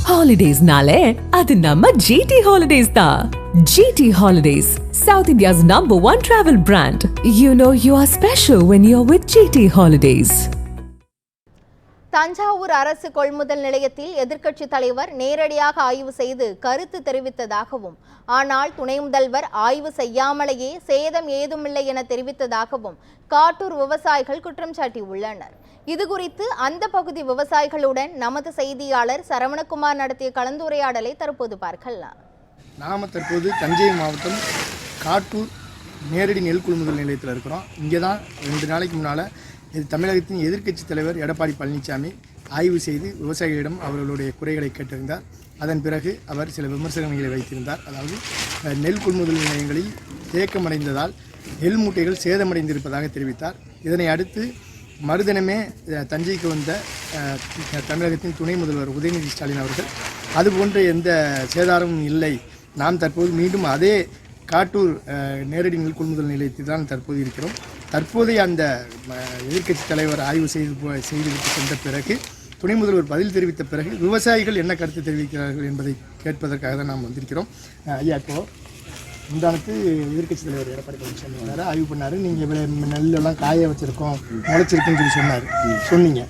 ஹாலிடேஸ்னாலே அது நம்ம ஜிடி ஹாலிடேஸ் தான். GT holidays, South India's #1 travel brand. You know you are special when you're with GT Holidays. Thanjavur அரசு கொள்முதல் நிலையத்தில் எதிர்க்கட்சி தலைவர் நேரடியாக ஆய்வு செய்து கருத்து தெரிவித்ததாகவும், ஆனால் துணை முதல்வர் ஆய்வு செய்யாமலேயே சேதம் ஏதுமில்லை என தெரிவித்ததாகவும் காட்டூர் விவசாயிகள் குற்றம் சாட்டியுள்ளனர். இதுகுறித்து அந்த பகுதி விவசாயிகளுடன் நமது செய்தியாளர் சரவணகுமார் நடத்திய கலந்துரையாடலை தற்போது பார்க்கலாம். நாம தற்போது தஞ்சை மாவட்டம் காட்டூர் நேரடி நெல் கொள்முதல் நிலையத்தில் இருக்கிறோம். இங்கே தான் 2 நாளைக்கு முன்னால் தமிழகத்தின் எதிர்க்கட்சி தலைவர் எடப்பாடி பழனிசாமி ஆய்வு செய்து விவசாயிகளிடம் அவர்களுடைய குறைகளை கேட்டிருந்தார். அதன் பிறகு அவர் சில விமர்சனங்களை வைத்திருந்தார். அதாவது நெல் கொள்முதல் நிலையங்களில் தேக்கமடைந்ததால் நெல் மூட்டைகள் சேதமடைந்திருப்பதாக தெரிவித்தார். இதனை அடுத்து மறுதினமே தஞ்சைக்கு வந்த தமிழகத்தின் துணை முதல்வர் உதயநிதி ஸ்டாலின் அவர்கள் அதுபோன்ற எந்த சேதாரமும் இல்லை, நாம் தற்போது மீண்டும் அதே காட்டூர் நேரடி நெல் கொள்முதல் நிலையத்தில் தான் தற்போது இருக்கிறோம். தற்போதைய அந்த எதிர்க்கட்சி தலைவர் ஆய்வு செய்துவிட்டு சென்ற பிறகு துணை முதல்வர் பதில் தெரிவித்த பிறகு விவசாயிகள் என்ன கருத்து தெரிவிக்கிறார்கள் என்பதை கேட்பதற்காக தான் நாம் வந்திருக்கிறோம். ஐயா, இப்போ முந்தானத்து எதிர்க்கட்சி தலைவர் எடப்பாடி பழனிசாமி வந்தார், ஆய்வு பண்ணார். நீங்கள் நெல்லெல்லாம் காய வச்சுருக்கோம், முளைச்சிருக்குன்னு சொல்லி சொன்னீங்க.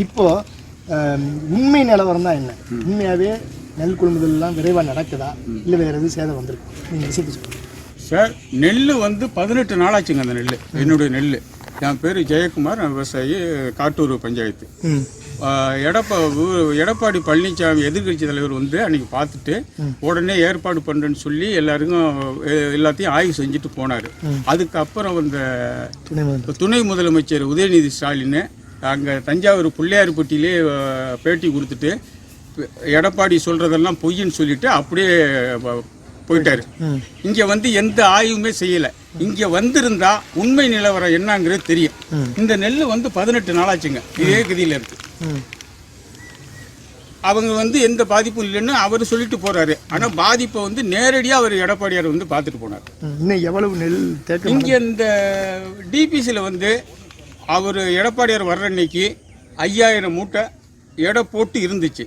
இப்போது உண்மை நிலவரம் தான் என்ன? உண்மையாகவே நெல் கொள்முதல்லாம் விரைவாக நடக்குதா, இல்லை வேறு எதுவும் சேதம் வந்திருக்கு? நீங்கள் விஷயத்தை சொல்லுங்கள் சார். நெல் 18 நாளாச்சுங்க. அந்த நெல் என்னுடைய நெல். என் பேர் ஜெயக்குமார், நான் விவசாயி, காட்டூர் பஞ்சாயத்து. எடப்பாடி பழனிசாமி எதிர்கட்சி தலைவர் அன்றைக்கி பார்த்துட்டு உடனே ஏற்பாடு பண்ணுறேன்னு சொல்லி எல்லாத்தையும் ஆய்வு செஞ்சுட்டு போனார். அதுக்கப்புறம் துணை முதலமைச்சர் உதயநிதி ஸ்டாலின் அங்கே தஞ்சாவூர் பிள்ளையார்பட்டியிலே பேட்டி கொடுத்துட்டு எடப்பாடி சொல்கிறதெல்லாம் பொய்ன்னு சொல்லிட்டு அப்படியே போயிட்டாரு. இங்க எந்த ஆய்வுமே செய்யல. இங்க வந்திருந்தா உண்மை நிலவரம் என்னங்கிறது தெரியும். இந்த நெல் 18 நாளாச்சுங்க, இதே கதியில இருக்கு. அவங்க எந்த பாதிப்பும் இல்லைன்னு அவர் சொல்லிட்டு போறாரு. ஆனா பாதிப்பை நேரடியா அவர் எடப்பாடியார் பார்த்துட்டு போனார். இன்னும் எவ்வளவு நெல் இங்க இந்த டிபிசில அவர் எடப்பாடியார் வர்ற அன்னைக்கு 5000 மூட்டை எடை போட்டு இருந்துச்சு.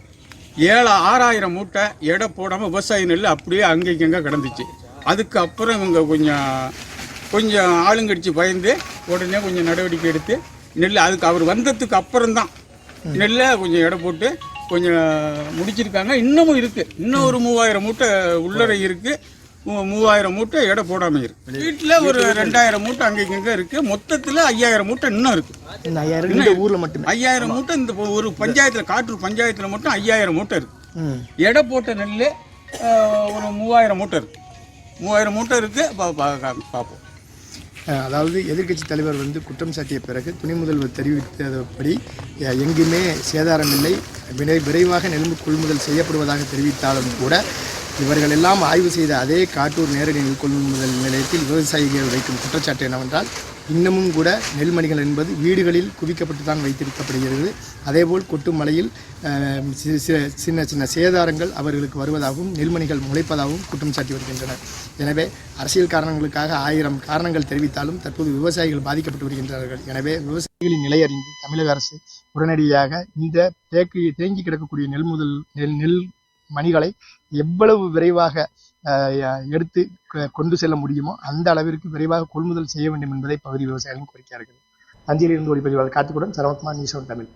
6000 மூட்டை எடை போடாமல் விவசாய நெல் அப்படியே அங்கேங்க கிடந்துச்சு. அதுக்கப்புறம் இவங்க கொஞ்சம் ஆளுங்கடிச்சு பயந்து உடனே கொஞ்சம் நடவடிக்கை எடுத்து நெல் அதுக்கு அவர் வந்ததுக்கு அப்புறம்தான் நெல்லை கொஞ்சம் எடை போட்டு கொஞ்சம் முடிச்சிருக்காங்க. இன்னமும் இருக்குது. இன்னும் ஒரு 3000 மூட்டை உள்ளரை இருக்குது. 3000 மூட்டை எடை போடாமல் இருக்குது. வீட்டில் ஒரு 2000 மூட்டை அங்கேங்க இருக்குது. மொத்தத்தில் 5000 மூட்டை இன்னும் இருக்குது. ஊரில் மட்டும் 5000 மூட்டை இந்த ஒரு பஞ்சாயத்தில், காட்டூர் பஞ்சாயத்தில் மட்டும் 5000 மூட்டை இருக்குது. எடை போட்ட நெல் ஒரு 3000 மூட்டை இருக்குது. 3000 மூட்டை இருக்குது. பார்ப்போம். அதாவது எதிர்க்கட்சி தலைவர் குற்றம் சாட்டிய பிறகு துணை முதல்வர் தெரிவித்தபடி எங்குமே சேதாரம் இல்லை, விரைவாக நெல் கொள்முதல் செய்யப்படுவதாக தெரிவித்தாலும் கூட இவர்கள் எல்லாம் ஆய்வு செய்த அதே காட்டூர் நேரடி நெல் கொள்முதல் நிலையத்தில் விவசாயிகள் வைக்கும் குற்றச்சாட்டு என்னவென்றால் இன்னமும் கூட நெல்மணிகள் என்பது வீடுகளில் குவிக்கப்பட்டு தான் வைத்திருக்கப்படுகிறது. அதேபோல் கொட்டும் மழையில் சின்ன சின்ன சேதாரங்கள் அவர்களுக்கு வருவதாகவும் நெல்மணிகள் முளைப்பதாகவும் குற்றம் சாட்டி வருகின்றனர். எனவே அரசியல் காரணங்களுக்காக 1000 காரணங்கள் தெரிவித்தாலும் தற்போது விவசாயிகள் பாதிக்கப்பட்டு வருகின்றார்கள். எனவே விவசாயிகளின் நிலையறிந்து தமிழக அரசு உடனடியாக இந்த தேங்கி கிடக்கக்கூடிய நெல் மணிகளை எவ்வளவு விரைவாக எடுத்து கொண்டு செல்ல முடியுமோ அந்த அளவிற்கு விரைவாக கொள்முதல் செய்ய வேண்டும் என்பதை பகுதி விவசாயிகளும் கோரிக்கிறார்கள். தஞ்சையிலிருந்து ஒளிப்பதிவாளர் கார்த்திகுடன் சரவணகுமார், நியூஸ் ஒன் தமிழ்.